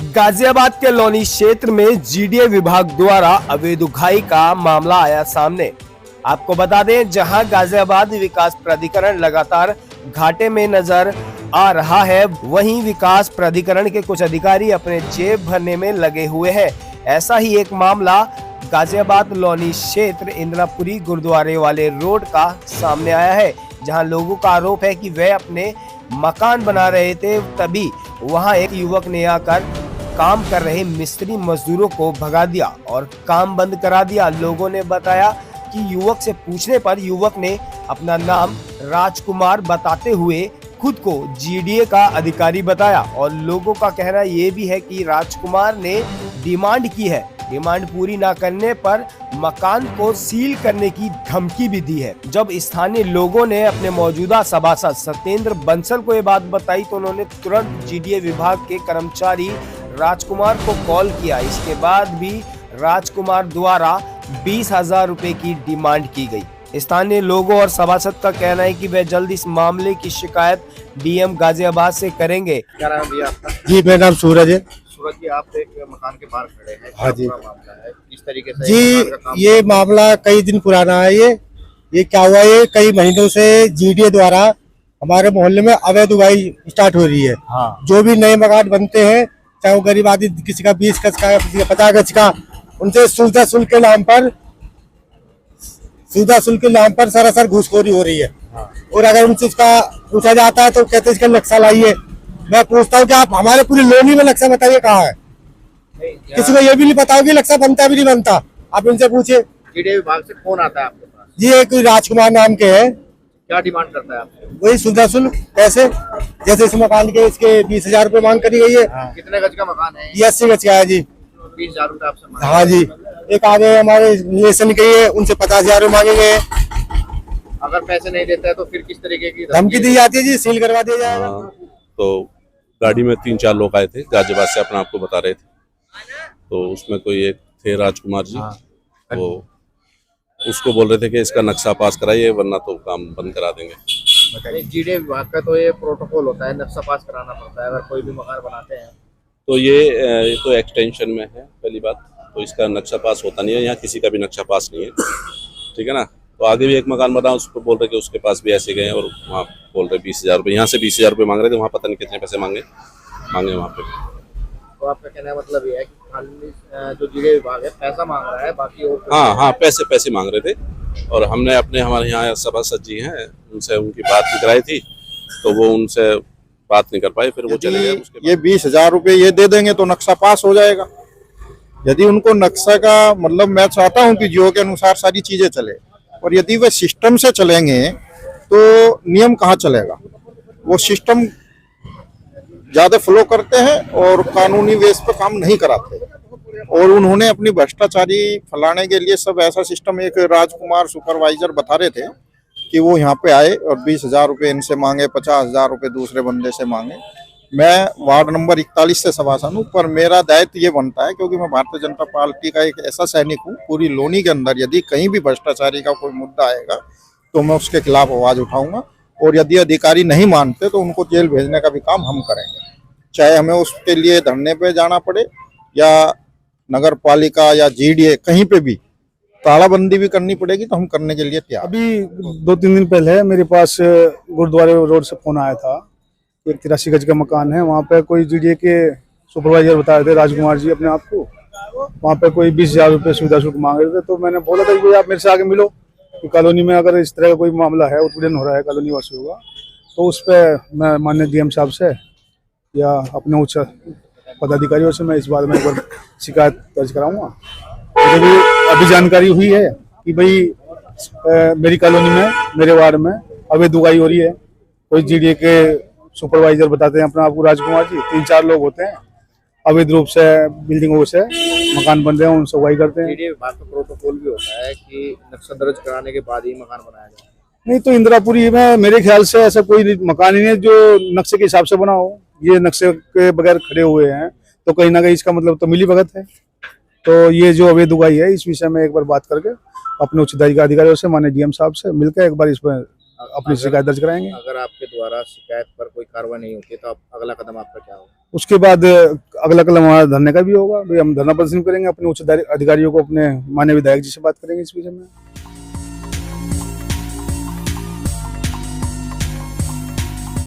गाजियाबाद के लोनी क्षेत्र में जीडीए विभाग द्वारा अवैध उगाही का मामला आया सामने। आपको बता दें, जहां गाजियाबाद विकास प्राधिकरण लगातार घाटे में नजर आ रहा है, वहीं विकास प्राधिकरण के कुछ अधिकारी अपने जेब भरने में लगे हुए हैं। ऐसा ही एक मामला गाजियाबाद लोनी क्षेत्र इंद्रापुरी गुरुद्वारे वाले रोड का सामने आया है, जहां लोगों का आरोप है कि वे अपने मकान बना रहे थे, तभी वहां एक युवक ने आकर काम कर रहे मिस्त्री मजदूरों को भगा दिया और काम बंद करा दिया। लोगों ने बताया कि युवक से पूछने पर युवक ने अपना नाम राजकुमार बताते हुए खुद को जीडीए का अधिकारी बताया और लोगों का कहना ये भी है कि राजकुमार ने डिमांड की है। डिमांड पूरी ना करने पर मकान को सील करने की धमकी भी दी है। जब स्थानीय लोगों ने अपने मौजूदा सभासद सत्येंद्र बंसल को ये बात बताई तो उन्होंने तुरंत जीडीए विभाग के कर्मचारी राजकुमार को कॉल किया। इसके बाद भी राजकुमार द्वारा 20,000 रुपए की डिमांड की गई। स्थानीय लोगों और सभासद का कहना है कि वे जल्द इस मामले की शिकायत डीएम गाजियाबाद से करेंगे। क्या नाम भैया आपका? जी मेरा नाम सूरज है। सूरज जी, आप एक मकान के बाहर खड़े हैं। हाँ जी। मामला है इस तरीके से जी, ये मामला कई दिन पुराना है। ये क्या हुआ, ये कई महीनों से जीडीए द्वारा हमारे मोहल्ले में अवैध उगाही स्टार्ट हो रही है। हाँ। जो भी नए मकान बनते हैं, चाहे वो गरीब आदमी, किसी का 20 गज का, किसी का 50 गज का, उनसे सुविधा शुल्क के नाम पर सरासर घूसखोरी हो रही है। हाँ। और अगर उनसे इसका पूछा जाता है तो कहते हैं इसका नक्शा लाइए। मैं पूछता हूँ कि आप हमारे पूरी लोनी में नक्शा बताइए कहाँ है। किसी को ये भी नहीं पता होगी नक्शा बनता भी नहीं बनता। आप इनसे पूछिए। जीडीए विभाग से फोन आता है आपके पास? जी, एक राजकुमार नाम के है। क्या डिमांड करता है आपसे? वही सुविधा शुल्क, पैसे, जैसे इस मकान के इसके 20,000 रुपए मांग करी गई है। हाँ। कितने गज का मकान है? ये 80 गज का है जी। 20,000 रुपए आपसे? हाँ जी। एक आगे हमारे रिलेशन के है, उनसे 50,000 रुपए मांगे गए। अगर पैसे नहीं देता है तो फिर किस तरीके की धमकी दी जाती है जी, सील करवा दिया जाएगा। तो गाड़ी में 3-4 लोग आए थे, गाजियाबाद से अपना आपको बता रहे थे। तो उसमें कोई एक थे राजकुमार जी। वो उसको बोल रहे थे कि इसका नक्शा पास कराइए वरना तो काम बंद करा देंगे। जीडीए विभाग का तो ये प्रोटोकॉल होता है, नक्शा पास कराना पड़ता है अगर कोई भी मकान बनाते हैं। तो ये तो एक्सटेंशन में है पहली बात, तो इसका नक्शा पास होता नहीं है, यहाँ किसी का भी नक्शा पास नहीं है, ठीक है ना। तो आगे भी एक मकान बना, उसको बोल रहे कि उसके पास भी ऐसे गए और वहाँ बोल रहे 20,000 रुपये, यहाँ से 20,000 रुपये मांग रहे थे, वहाँ पता नहीं कितने पैसे मांगे वहाँ पे। तो आपका कहना मतलब ये है कि खाली जो जीडीए विभाग है पैसा मांग रहा है, बाकी हाँ, पैसे मांग रहे थे। और हमने हमारे यहाँ सभासद जी हैं, उनसे उनकी बात भी कराई थी, तो वो उनसे बात नहीं कर पाए, फिर वो चले गए। ये 20,000 रुपये ये दे देंगे तो नक्शा पास हो जाएगा। यदि उनको नक्शा का मतलब, मैं चाहता हूँ कि जियो के अनुसार सारी चीजें चले, और यदि वे सिस्टम से चलेंगे तो नियम कहाँ चलेगा। वो सिस्टम ज्यादा फ्लो करते हैं और कानूनी बेस पर काम नहीं कराते। और उन्होंने अपनी भ्रष्टाचारी फैलाने के लिए सब ऐसा सिस्टम, एक राजकुमार सुपरवाइजर बता रहे थे कि वो यहाँ पे आए और 20,000 रुपये इनसे मांगे, 50,000 रुपये दूसरे बंदे से मांगे। मैं वार्ड नंबर 41 से सभासद हूँ, पर मेरा दायित्व ये बनता है, क्योंकि मैं भारतीय जनता पार्टी का एक ऐसा सैनिक हूँ, पूरी लोनी के अंदर यदि कहीं भी भ्रष्टाचारी का कोई मुद्दा आएगा तो मैं उसके खिलाफ आवाज उठाऊंगा। और यदि अधिकारी नहीं मानते तो उनको जेल भेजने का भी काम हम करेंगे, चाहे हमें उसके लिए धरने पे जाना पड़े या नगर पालिका या जीडीए कहीं पे भी तालाबंदी भी करनी पड़ेगी तो हम करने के लिए तैयार। अभी 2-3 दिन पहले मेरे पास गुरुद्वारे रोड से फोन आया था। एक 83 गज का मकान है, वहाँ पे कोई जीडीए के सुपरवाइजर बता रहे थे, राजकुमार जी अपने आप को। वहाँ पे कोई 20,000 रुपये सुविधा शुल्क मांग रहे थे। तो मैंने बोला था कि आप मेरे से आगे मिलो, कि कॉलोनी में अगर इस तरह का कोई मामला है, उत्पीड़न हो रहा है कॉलोनी वासियों का, तो उस पर मैं माननीय डीएम साहब से या अपने उच्च पदाधिकारियों से मैं इस बारे में एक बार शिकायत दर्ज कराऊंगा। मुझे भी अभी जानकारी हुई है कि भाई मेरी कॉलोनी में, मेरे वार्ड में अवैध उगाही हो रही है। कोई जीडीए के सुपरवाइजर बताते हैं अपने आप को राजकुमार जी, 3-4 लोग होते हैं, अवैध रूप से बिल्डिंगों से मकान बन रहे हैं, उनसे उगाही करते हैं। जीडीए विभाग का प्रोटोकॉल भी होता है कि नक्शा दर्ज कराने के बाद ही मकान बनाया जाए। नहीं तो इंदिरापुरी में मेरे ख्याल से ऐसा कोई मकान ही नहीं जो नक्शे के हिसाब से बना हो। ये नक्शे के बगैर खड़े हुए हैं, तो कहीं ना कहीं इसका मतलब तो मिलीभगत है। तो ये जो अवैध उगाही है, इस विषय में एक बार बात करके अपने उच्च अधिकारियों से, माननीय डीएम साहब से मिलकर एक बार इस पर अपनी शिकायत दर्ज कराएंगे। अगर आपके द्वारा शिकायत पर कोई कार्रवाई नहीं होती तो अगला कदम आपका क्या होगा? उसके बाद अगला कदम हमारा धरने का भी होगा, भाई हम धरना प्रदर्शन करेंगे, अपने उच्च अधिकारियों को, अपने माननीय विधायक जी से बात करेंगे इस विषय में।